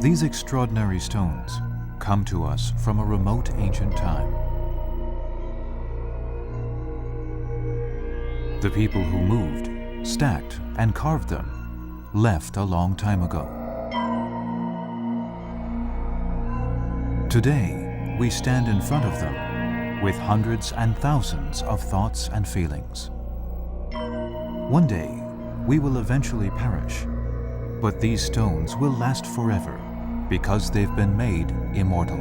These extraordinary stones come to us from a remote ancient time. The people who moved, stacked, and carved them left a long time ago. Today, we stand in front of them with hundreds and thousands of thoughts and feelings. One day, we will eventually perish, but these stones will last forever because they've been made immortal.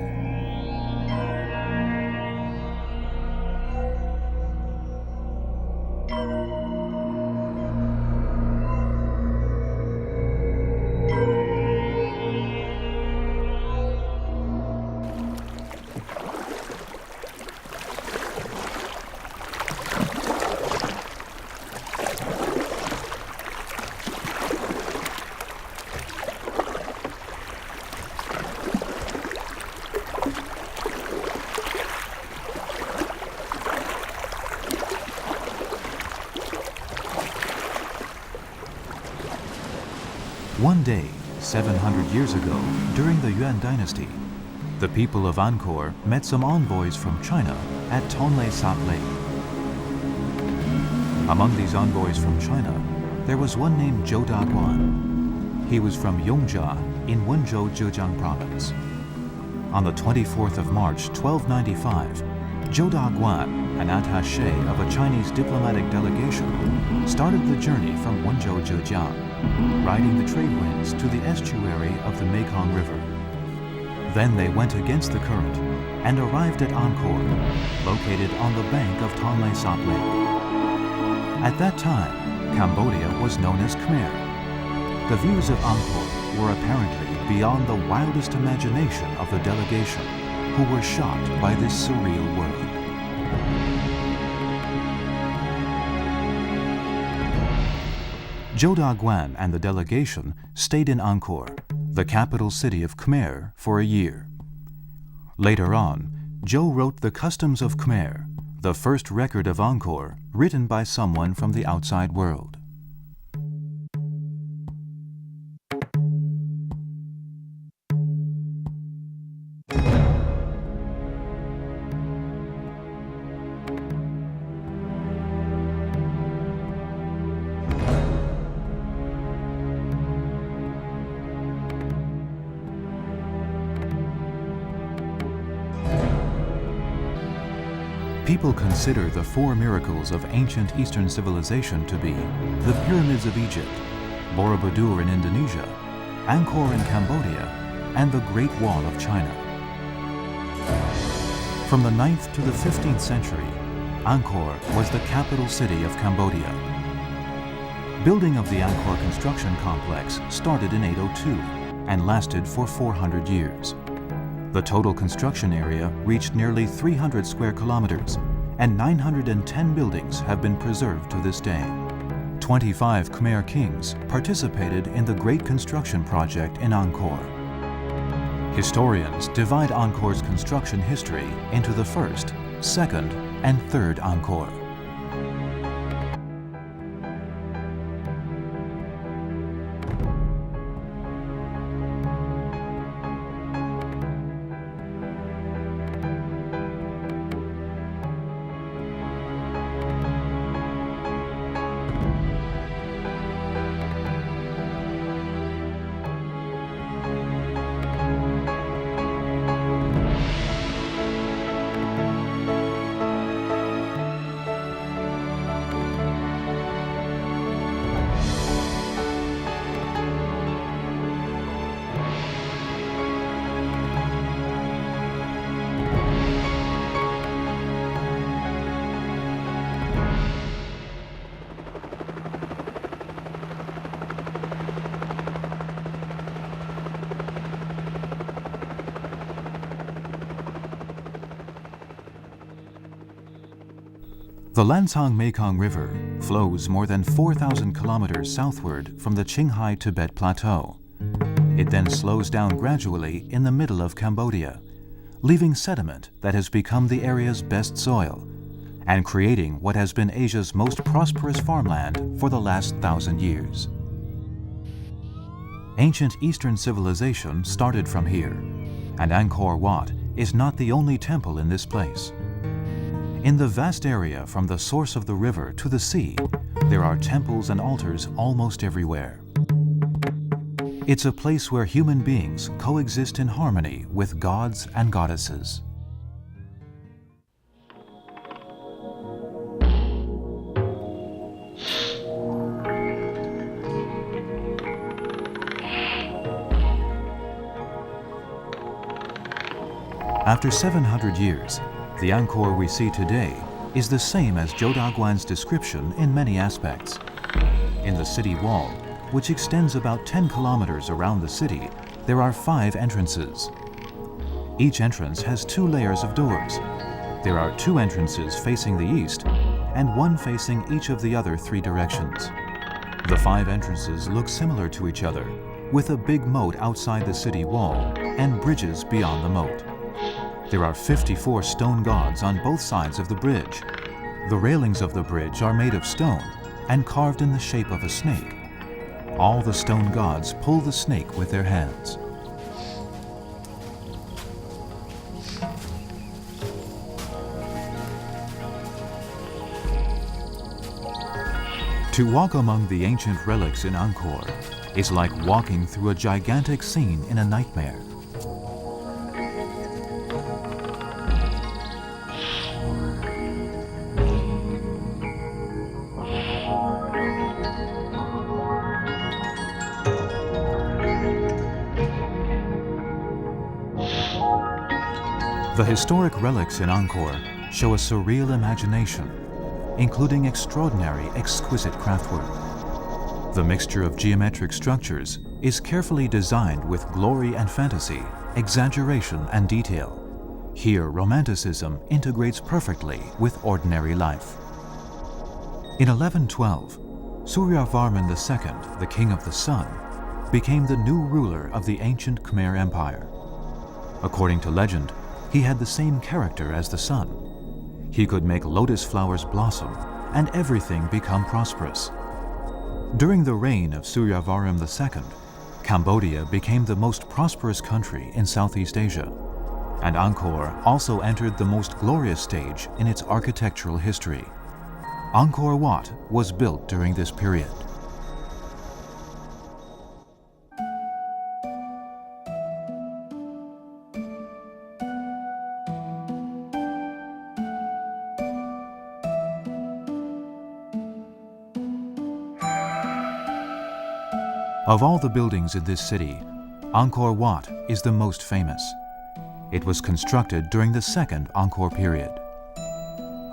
One day, 700 years ago, during the Yuan dynasty, the people of Angkor met some envoys from China at Tonle Sap Lake. Among these envoys from China, there was one named Zhou Daguan. He was from Yongjia in Wenzhou, Zhejiang province. On the 24th of March, 1295, Zhou Daguan, an attaché of a Chinese diplomatic delegation, started the journey from Wenzhou, Zhejiang, riding the trade winds to the estuary of the Mekong River. Then they went against the current and arrived at Angkor, located on the bank of Tonle Sap Lake. At that time, Cambodia was known as Khmer. The views of Angkor were apparently beyond the wildest imagination of the delegation, who were shocked by this surreal world. Zhou Daguan and the delegation stayed in Angkor, the capital city of Khmer, for a year. Later on, Zhou wrote The Customs of Khmer, the first record of Angkor written by someone from the outside world. People consider the four miracles of ancient Eastern civilization to be the Pyramids of Egypt, Borobudur in Indonesia, Angkor in Cambodia, and the Great Wall of China. From the 9th to the 15th century, Angkor was the capital city of Cambodia. Building of the Angkor construction complex started in 802 and lasted for 400 years. The total construction area reached nearly 300 square kilometers, and 910 buildings have been preserved to this day. 25 Khmer kings participated in the Great Construction Project in Angkor. Historians divide Angkor's construction history into the first, second, and third Angkor. The Lansang-Mekong River flows more than 4,000 kilometers southward from the Qinghai Tibet Plateau. It then slows down gradually in the middle of Cambodia, leaving sediment that has become the area's best soil and creating what has been Asia's most prosperous farmland for the last 1,000 years. Ancient Eastern civilization started from here, and Angkor Wat is not the only temple in this place. In the vast area from the source of the river to the sea, there are temples and altars almost everywhere. It's a place where human beings coexist in harmony with gods and goddesses. After 700 years, the Angkor we see today is the same as Jodagwan's description in many aspects. In the city wall, which extends about 10 kilometers around the city, there are 5 entrances. Each entrance has 2 layers of doors. There are 2 entrances facing the east and 1 facing each of the other 3 directions. The 5 entrances look similar to each other, with a big moat outside the city wall and bridges beyond the moat. There are 54 stone gods on both sides of the bridge. The railings of the bridge are made of stone and carved in the shape of a snake. All the stone gods pull the snake with their hands. To walk among the ancient relics in Angkor is like walking through a gigantic scene in a nightmare. The historic relics in Angkor show a surreal imagination, including extraordinary, exquisite craftwork. The mixture of geometric structures is carefully designed with glory and fantasy, exaggeration and detail. Here, romanticism integrates perfectly with ordinary life. In 1112, Suryavarman II, the King of the Sun, became the new ruler of the ancient Khmer Empire. According to legend, he had the same character as the sun. He could make lotus flowers blossom and everything become prosperous. During the reign of Suryavarman II, Cambodia became the most prosperous country in Southeast Asia, and Angkor also entered the most glorious stage in its architectural history. Angkor Wat was built during this period. Of all the buildings in this city, Angkor Wat is the most famous. It was constructed during the second Angkor period.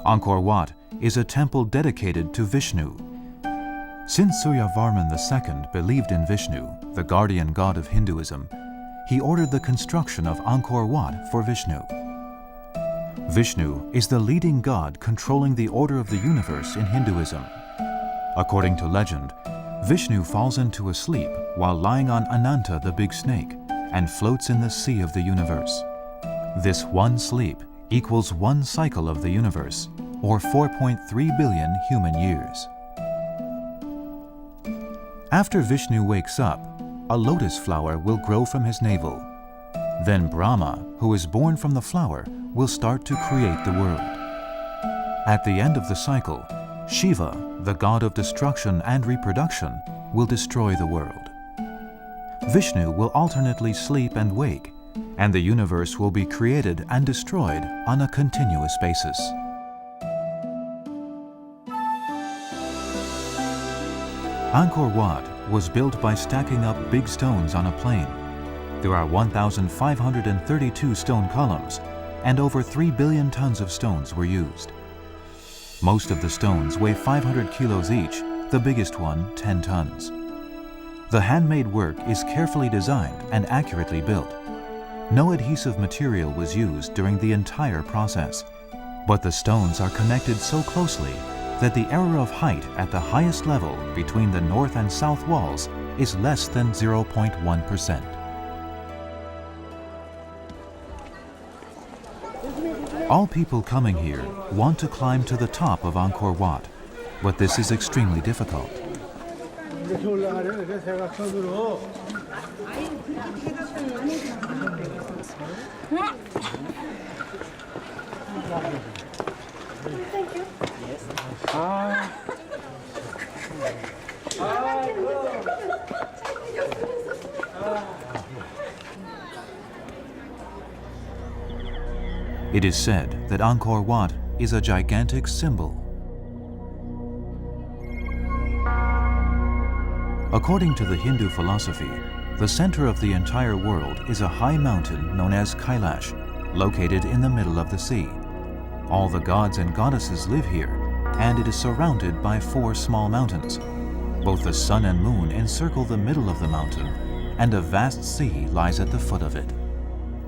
Angkor Wat is a temple dedicated to Vishnu. Since Suryavarman II believed in Vishnu, the guardian god of Hinduism, he ordered the construction of Angkor Wat for Vishnu. Vishnu is the leading god controlling the order of the universe in Hinduism. According to legend, Vishnu falls into a sleep while lying on Ananta the big snake and floats in the sea of the universe. This one sleep equals one cycle of the universe, or 4.3 billion human years. After Vishnu wakes up, a lotus flower will grow from his navel. Then Brahma, who is born from the flower, will start to create the world. At the end of the cycle, Shiva, the god of destruction and reproduction, will destroy the world. Vishnu will alternately sleep and wake, and the universe will be created and destroyed on a continuous basis. Angkor Wat was built by stacking up big stones on a plain. There are 1,532 stone columns, and over 3 billion tons of stones were used. Most of the stones weigh 500 kilos each, the biggest one 10 tons. The handmade work is carefully designed and accurately built. No adhesive material was used during the entire process, but the stones are connected so closely that the error of height at the highest level between the north and south walls is less than 0.1%. All people coming here want to climb to the top of Angkor Wat, but this is extremely difficult. 이렇게 올라가려면 이렇게 대각선으로. It is said that Angkor Wat is a gigantic symbol. According to the Hindu philosophy, the center of the entire world is a high mountain known as Kailash, located in the middle of the sea. All the gods and goddesses live here, and it is surrounded by 4 small mountains. Both the sun and moon encircle the middle of the mountain, and a vast sea lies at the foot of it.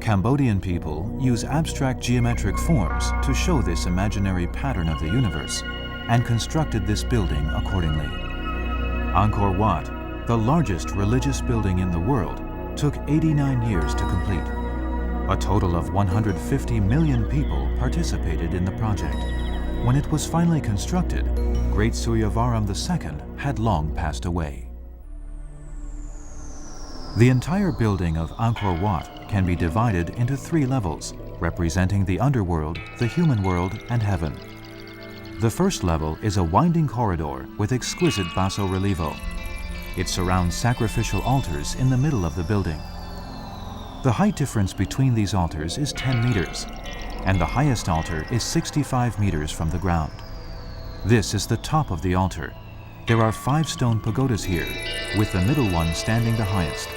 Cambodian people use abstract geometric forms to show this imaginary pattern of the universe, and constructed this building accordingly. Angkor Wat, the largest religious building in the world, took 89 years to complete. A total of 150 million people participated in the project. When it was finally constructed, Great Suryavaram II had long passed away. The entire building of Angkor Wat can be divided into 3 levels, representing the underworld, the human world, and heaven. The first level is a winding corridor with exquisite basso-relievo. It surrounds sacrificial altars in the middle of the building. The height difference between these altars is 10 meters, and the highest altar is 65 meters from the ground. This is the top of the altar. There are 5 stone pagodas here, with the middle one standing the highest.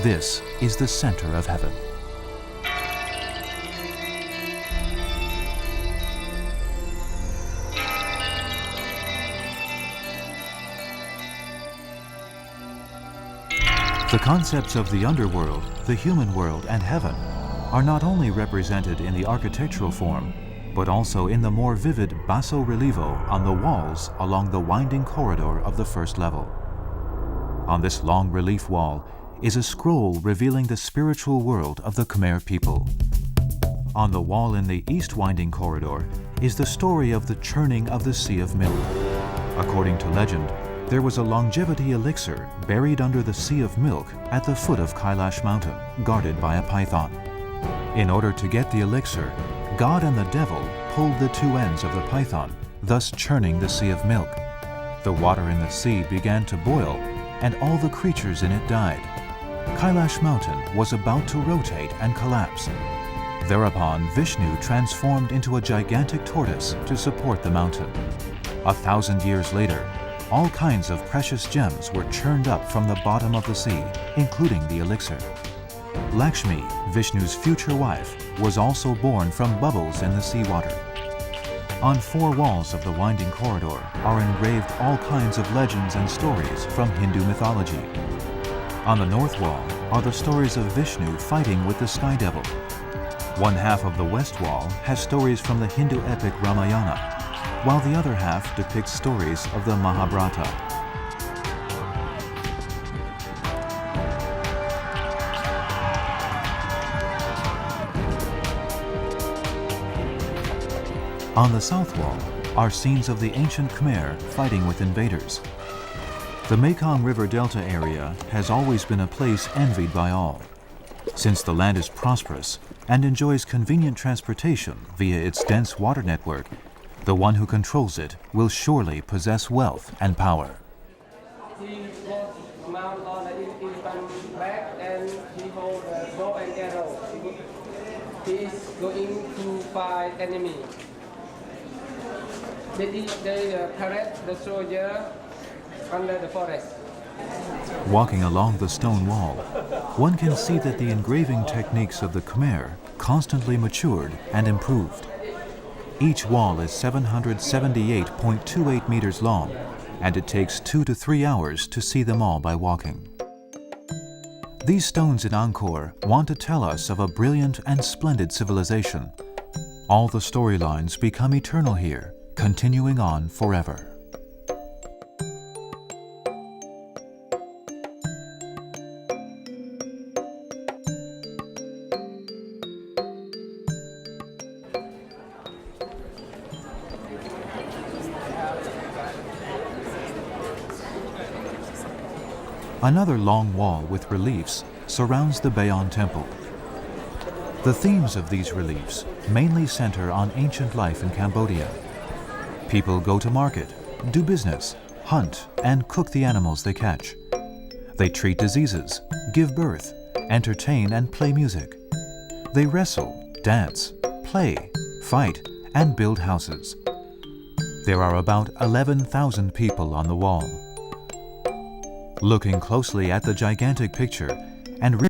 This is the center of heaven. The concepts of the underworld, the human world, and heaven are not only represented in the architectural form, but also in the more vivid basso-relievo on the walls along the winding corridor of the first level. On this long relief wall is a scroll revealing the spiritual world of the Khmer people. On the wall in the east winding corridor is the story of the churning of the Sea of Milk. According to legend, there was a longevity elixir buried under the Sea of Milk at the foot of Kailash Mountain, guarded by a python. In order to get the elixir, God and the devil pulled the 2 ends of the python, thus churning the Sea of Milk. The water in the sea began to boil, and all the creatures in it died. Kailash Mountain was about to rotate and collapse. Thereupon, Vishnu transformed into a gigantic tortoise to support the mountain. 1,000 years later, all kinds of precious gems were churned up from the bottom of the sea, including the elixir. Lakshmi, Vishnu's future wife, was also born from bubbles in the seawater. On 4 walls of the winding corridor are engraved all kinds of legends and stories from Hindu mythology. On the north wall are the stories of Vishnu fighting with the Sky Devil. One half of the west wall has stories from the Hindu epic Ramayana, while the other half depicts stories of the Mahabharata. On the south wall are scenes of the ancient Khmer fighting with invaders. The Mekong River Delta area has always been a place envied by all. Since the land is prosperous and enjoys convenient transportation via its dense water network, the one who controls it will surely possess wealth and power. He was mounted on an elephant back and he holds a bow and arrow. He is going to fight enemy. They parade the soldier under the forest. Walking along the stone wall, one can see that the engraving techniques of the Khmer constantly matured and improved. Each wall is 778.28 meters long, and it takes 2 to 3 hours to see them all by walking. These stones in Angkor want to tell us of a brilliant and splendid civilization. All the storylines become eternal here, continuing on forever. Another long wall with reliefs surrounds the Bayon Temple. The themes of these reliefs mainly center on ancient life in Cambodia. People go to market, do business, hunt, and cook the animals they catch. They treat diseases, give birth, entertain and play music. They wrestle, dance, play, fight, and build houses. There are about 11,000 people on the wall. Looking closely at the gigantic picture and